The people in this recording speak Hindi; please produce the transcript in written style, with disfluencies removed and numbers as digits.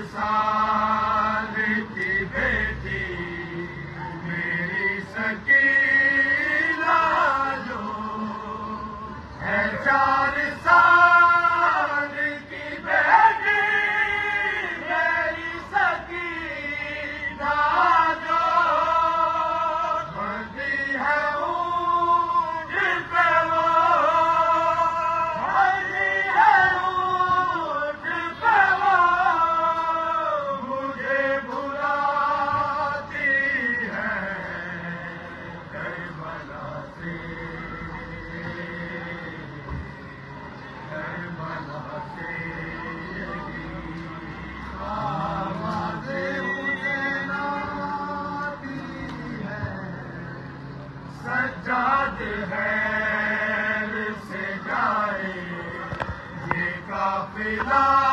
साल की बेटी मेरी सकीना जो है 4 साल की बेटी मेरी सकीना जो बंदी है ऊँट पे वो बंदी है ऊँट पे वो मुझे बुलाती है करबला से आवाज़े हुसैन आती है सज्जाद हैर से जाए ये काफिला